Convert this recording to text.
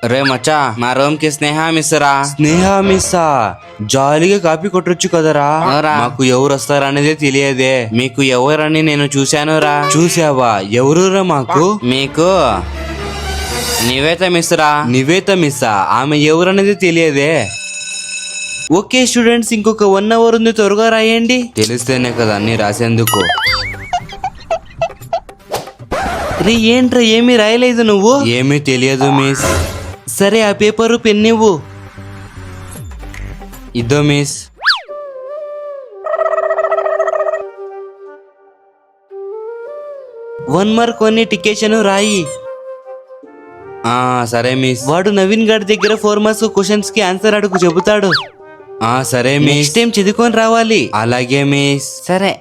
రే మచ్చా మా రూమ్ కి స్నేహ మిస్ రా. స్నేహ మిస్సా? జాలీగా కాపీ కొట్టొచ్చు కదరా. మాకు ఎవరు వస్తారనేది తెలియదే. మీకు ఎవరని నేను చూశాను రా. చూసావా? ఎవరురా మాకు? మీకు నివేత మిస్ రా. నివేత మిస్సా? ఆమె ఎవరనేది తెలియదే. ఓకే స్టూడెంట్స్, ఇంకొక 1 అవర్ ఉంది, త్వరగా రాయండి. తెలిస్తేనే కదా అన్ని రాసేందుకు. రే ఏంట్రా ఏమీ రాయలేదు నువ్వు? ఏమీ తెలియదు మిస్. సరే ఆ పేపరు పెన్ ఇవ్వు. ఇద్దో మిస్. వన్ మార్క్ కొన్ని టికెషన్ రాయి. సరే మిస్. వాడు నవీన్ గారి దగ్గర 4 మార్క్స్ క్వశ్చన్స్ కి ఆన్సర్ అడుగు చెబుతాడు. సరే మిస్. నెక్స్ట్ టైం చదువుకొని రావాలి. అలాగే మిస్. సరే.